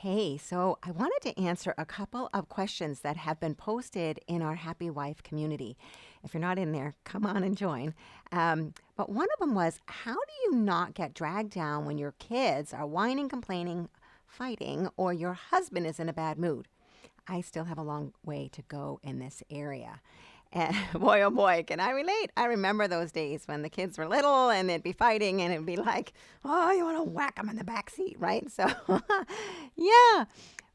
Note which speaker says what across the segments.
Speaker 1: Hey, so I wanted to answer a couple of questions that have been posted in our Happy Wife community. If you're not in there, come on and join. But one of them was, how do you not get dragged down when your kids are whining, complaining, fighting, or your husband is in a bad mood? I still have a long way to go in this area. And boy, oh boy, can I relate? I remember those days when the kids were little and they'd be fighting and it'd be like, oh, you want to whack them in the back seat, right? So, yeah.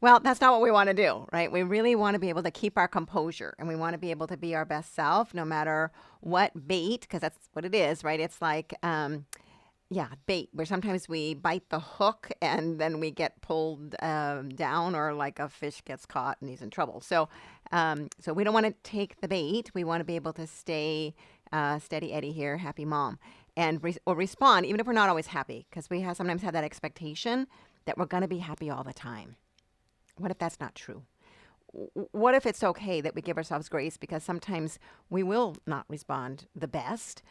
Speaker 1: Well, that's not what we want to do, right? We really want to be able to keep our composure and we want to be able to be our best self no matter what bait, because that's what it is, right? It's like, yeah, bait, where sometimes we bite the hook and then we get pulled down, or like a fish gets caught and he's in trouble. So we don't want to take the bait. We want to be able to stay steady Eddie here, happy mom, and or respond, even if we're not always happy, because sometimes have that expectation that we're going to be happy all the time. What if that's not true? What if it's okay that we give ourselves grace because sometimes we will not respond the best?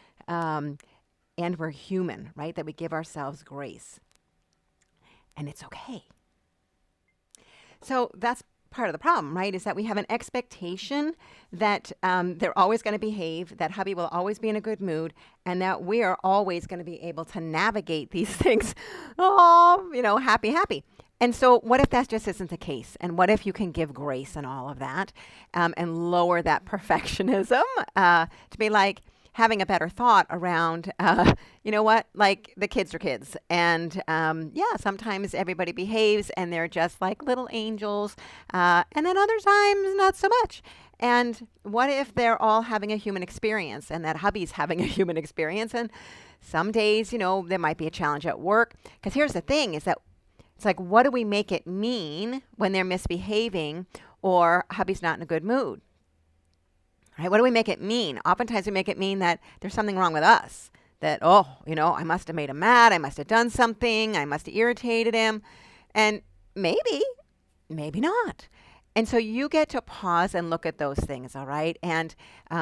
Speaker 1: And we're human, right? That we give ourselves grace. And it's okay. So that's part of the problem, right? Is that we have an expectation that they're always going to behave, that hubby will always be in a good mood, and that we are always going to be able to navigate these things, oh, happy, happy. And so, what if that just isn't the case? And what if you can give grace and all of that, and lower that perfectionism to be like, having a better thought around, like the kids are kids. And yeah, sometimes everybody behaves and they're just like little angels. And then other times, not so much. And what if they're all having a human experience and that hubby's having a human experience? And some days, there might be a challenge at work. Because here's the thing is that it's like, what do we make it mean when they're misbehaving or hubby's not in a good mood? Right? What do we make it mean? Oftentimes we make it mean that there's something wrong with us. That, I must have made him mad. I must have done something. I must have irritated him. And maybe not. And so you get to pause and look at those things, all right? And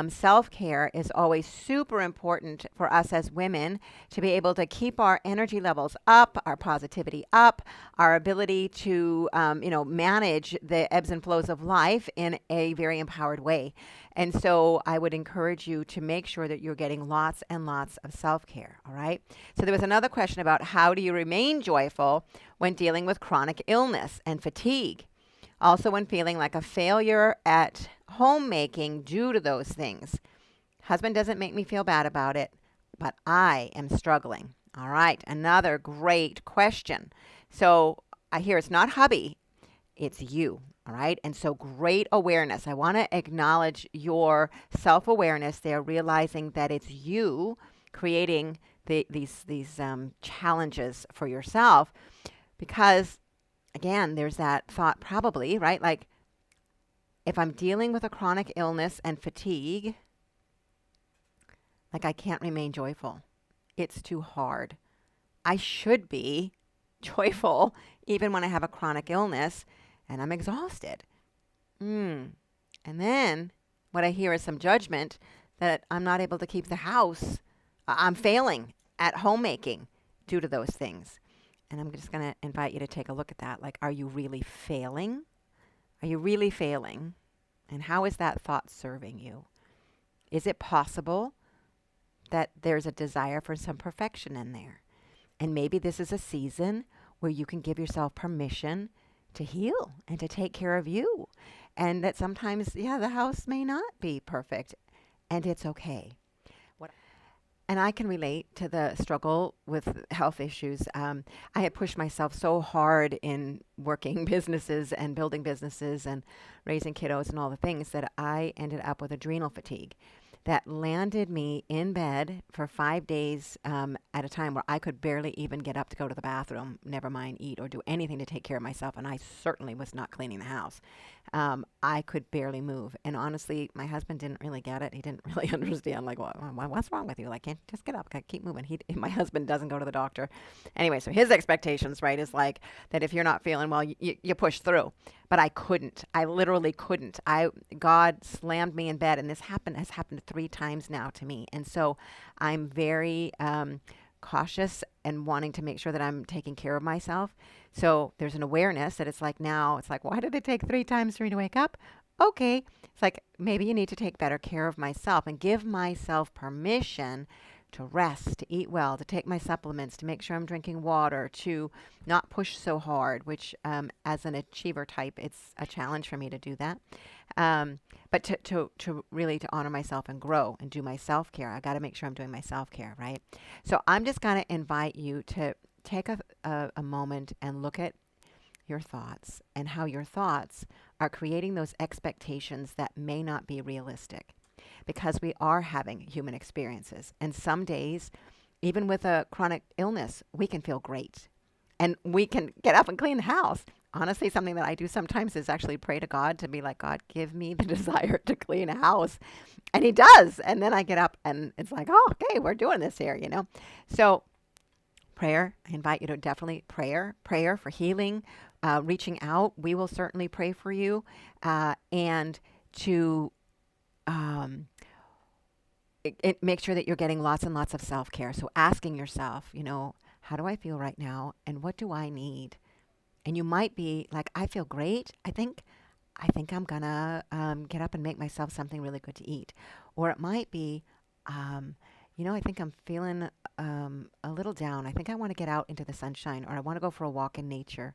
Speaker 1: self-care is always super important for us as women to be able to keep our energy levels up, our positivity up, our ability to, manage the ebbs and flows of life in a very empowered way. And so I would encourage you to make sure that you're getting lots and lots of self-care, all right? So there was another question about how do you remain joyful when dealing with chronic illness and fatigue? Also, when feeling like a failure at homemaking due to those things. Husband doesn't make me feel bad about it, but I am struggling. All right, another great question. So I hear it's not hubby, it's you. All right, and so great awareness. I want to acknowledge your self-awareness there, realizing that it's you creating these challenges for yourself, because again, there's that thought probably, right? Like, if I'm dealing with a chronic illness and fatigue, like I can't remain joyful. It's too hard. I should be joyful even when I have a chronic illness and I'm exhausted. And then what I hear is some judgment that I'm not able to keep the house. I'm failing at homemaking due to those things. And I'm just going to invite you to take a look at that. Like, are you really failing? Are you really failing? And how is that thought serving you? Is it possible that there's a desire for some perfection in there? And maybe this is a season where you can give yourself permission to heal and to take care of you. And that sometimes, the house may not be perfect. And it's okay. And I can relate to the struggle with health issues. I had pushed myself so hard in working businesses and building businesses and raising kiddos and all the things that I ended up with adrenal fatigue that landed me in bed for 5 days at a time where I could barely even get up to go to the bathroom, never mind eat or do anything to take care of myself. And I certainly was not cleaning the house. I could barely move. And honestly, my husband didn't really get it. He didn't really understand, like, what's wrong with you? Like, can't just get up, keep moving. My husband doesn't go to the doctor. Anyway, so his expectations, right, is like that if you're not feeling well, you push through. But I couldn't. I literally couldn't. God slammed me in bed, and this has happened 3 times now to me. And so I'm very cautious and wanting to make sure that I'm taking care of myself. So there's an awareness that it's like now, it's like, why did it take 3 times for me to wake up? Okay. It's like maybe you need to take better care of myself and give myself permission to rest, to eat well, to take my supplements, to make sure I'm drinking water, to not push so hard, which as an achiever type, it's a challenge for me to do that. But to really to honor myself and grow and do my self-care. I got to make sure I'm doing my self-care, right? So I'm just going to invite you to take a moment and look at your thoughts and how your thoughts are creating those expectations that may not be realistic, because we are having human experiences. And some days, even with a chronic illness, we can feel great and we can get up and clean the house. Honestly, something that I do sometimes is actually pray to God to be like, God, give me the desire to clean a house. And he does. And then I get up and it's like, oh, okay, we're doing this here, you know? So prayer, I invite you to definitely prayer for healing, reaching out. We will certainly pray for you, and to make sure that you're getting lots and lots of self-care. So asking yourself, you know, how do I feel right now? And what do I need? And you might be like, I feel great. I think I'm gonna get up and make myself something really good to eat. Or it might be, I think I'm feeling a little down. I think I want to get out into the sunshine, or I want to go for a walk in nature.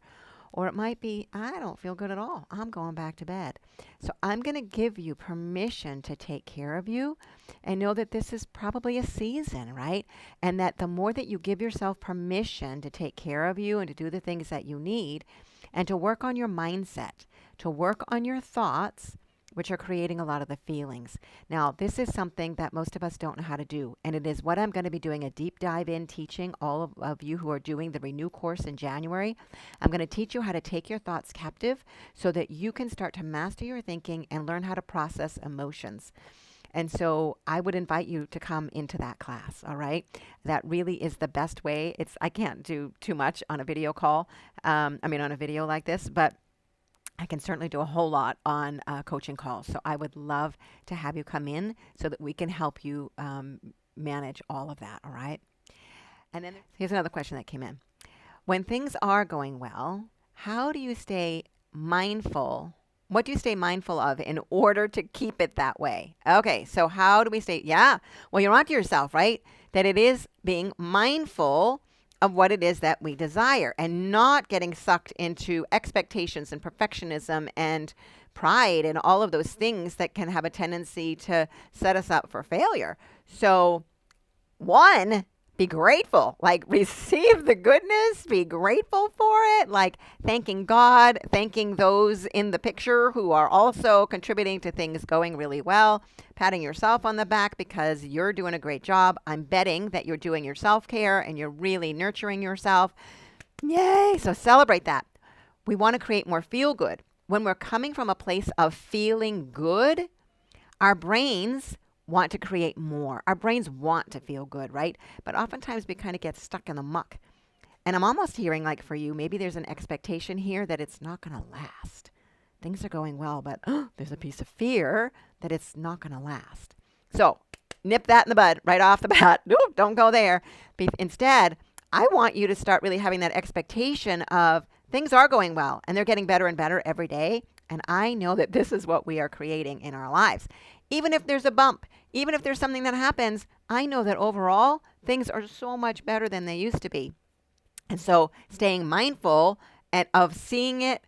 Speaker 1: Or it might be, I don't feel good at all. I'm going back to bed. So I'm going to give you permission to take care of you and know that this is probably a season, right? And that the more that you give yourself permission to take care of you and to do the things that you need and to work on your mindset, to work on your thoughts, which are creating a lot of the feelings. Now, this is something that most of us don't know how to do, and it is what I'm going to be doing a deep dive in teaching all of you who are doing the Renew course in January. I'm going to teach you how to take your thoughts captive so that you can start to master your thinking and learn how to process emotions. And so I would invite you to come into that class, all right? That really is the best way. I can't do too much on a video call, on a video like this, but I can certainly do a whole lot on coaching calls. So I would love to have you come in so that we can help you manage all of that, all right? And then here's another question that came in. When things are going well, how do you stay mindful? What do you stay mindful of in order to keep it that way? Okay, so how do we stay? Yeah, well, you're onto yourself, right? That it is being mindful of what it is that we desire and not getting sucked into expectations and perfectionism and pride and all of those things that can have a tendency to set us up for failure. So, one, be grateful, like receive the goodness, be grateful for it, like thanking God, thanking those in the picture who are also contributing to things going really well, patting yourself on the back because you're doing a great job. I'm betting that you're doing your self-care and you're really nurturing yourself. Yay! So celebrate that. We want to create more feel good. When we're coming from a place of feeling good, our brains want to create more. Our brains want to feel good, right? But oftentimes we kind of get stuck in the muck. And I'm almost hearing like for you, maybe there's an expectation here that it's not going to last. Things are going well, but there's a piece of fear that it's not going to last. So nip that in the bud right off the bat. Nope, don't go there. Instead, I want you to start really having that expectation of things are going well and they're getting better and better every day. And I know that this is what we are creating in our lives. Even if there's a bump, even if there's something that happens, I know that overall things are so much better than they used to be. And so staying mindful of seeing it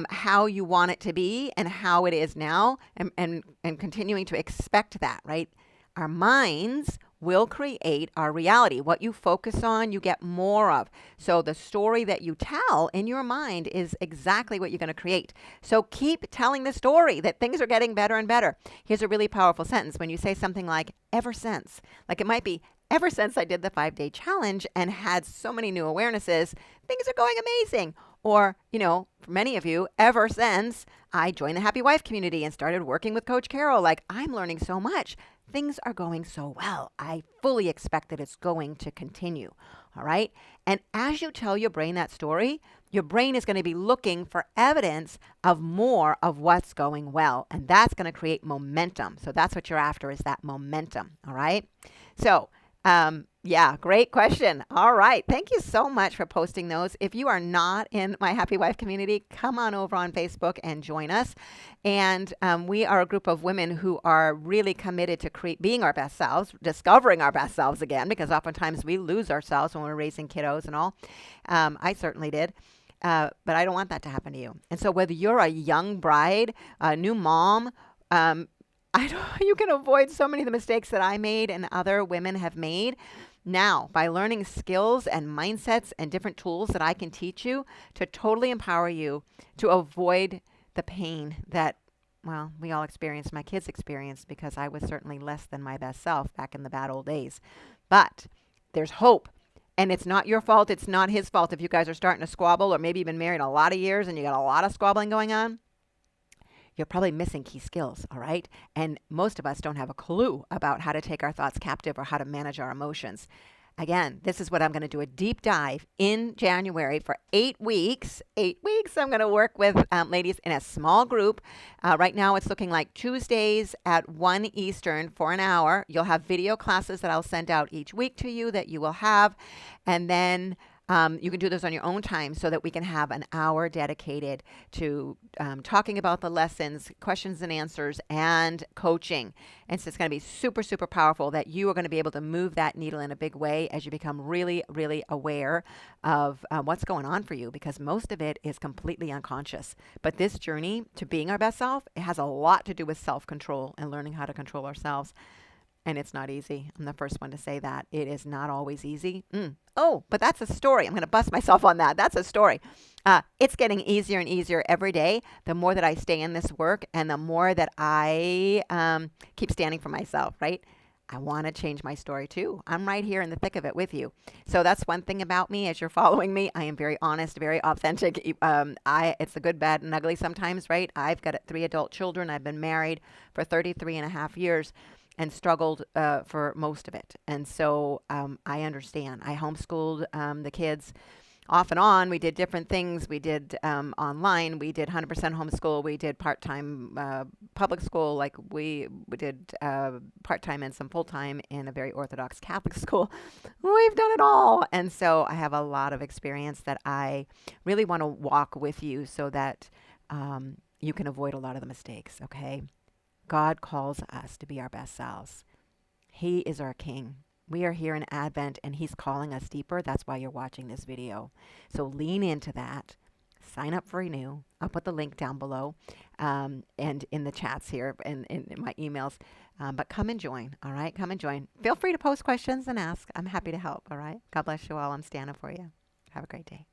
Speaker 1: how you want it to be and how it is now and continuing to expect that, right? Our minds will create our reality. What you focus on, you get more of. So the story that you tell in your mind is exactly what you're going to create. So keep telling the story that things are getting better and better. Here's a really powerful sentence. When you say something like, ever since, like it might be, ever since I did the 5-day challenge and had so many new awarenesses, things are going amazing. Or, for many of you, ever since I joined the Happy Wife community and started working with Coach Carol, like I'm learning so much. Things are going so well. I fully expect that it's going to continue. All right. And as you tell your brain that story, your brain is going to be looking for evidence of more of what's going well. And that's going to create momentum. So that's what you're after, is that momentum. All right. So Yeah, great question. All right. Thank you so much for posting those. If you are not in my Happy Wife community, come on over on Facebook and join us. And we are a group of women who are really committed to being our best selves, discovering our best selves again, because oftentimes we lose ourselves when we're raising kiddos and all. I certainly did. But I don't want that to happen to you. And so whether you're a young bride, a new mom, I don't, you can avoid so many of the mistakes that I made and other women have made now by learning skills and mindsets and different tools that I can teach you to totally empower you to avoid the pain that, well, we all experienced, my kids experienced, because I was certainly less than my best self back in the bad old days. But there's hope. And it's not your fault. It's not his fault if you guys are starting to squabble, or maybe you've been married a lot of years and you got a lot of squabbling going on. You're probably missing key skills, all right? And most of us don't have a clue about how to take our thoughts captive or how to manage our emotions. Again, this is what I'm going to do a deep dive in January for 8 weeks. 8 weeks, I'm going to work with ladies in a small group. Right now, it's looking like Tuesdays at 1 Eastern for an hour. You'll have video classes that I'll send out each week to you that you will have. And then you can do those on your own time so that we can have an hour dedicated to talking about the lessons, questions and answers, and coaching. And so it's going to be super, super powerful that you are going to be able to move that needle in a big way as you become really, really aware of what's going on for you, because most of it is completely unconscious. But this journey to being our best self, it has a lot to do with self-control and learning how to control ourselves. And it's not easy. I'm the first one to say that. It is not always easy. Oh, but that's a story. I'm going to bust myself on that. That's a story. It's getting easier and easier every day. The more that I stay in this work and the more that I keep standing for myself, right? I want to change my story too. I'm right here in the thick of it with you. So that's one thing about me. As you're following me, I am very honest, very authentic. It's the good, bad, and ugly sometimes, right? I've got 3 adult children. I've been married for 33 and a half years. And struggled for most of it. And so I understand. I homeschooled the kids off and on. We did different things. We did online. We did 100% homeschool. We did part-time public school. Like we did part-time and some full-time in a very Orthodox Catholic school. We've done it all. And so I have a lot of experience that I really want to walk with you so that you can avoid a lot of the mistakes, okay? God calls us to be our best selves. He is our King. We are here in Advent and He's calling us deeper. That's why you're watching this video. So lean into that. Sign up for Renew. I'll put the link down below and in the chats here and in my emails. But come and join, all right? Come and join. Feel free to post questions and ask. I'm happy to help, all right? God bless you all. I'm standing for you. Have a great day.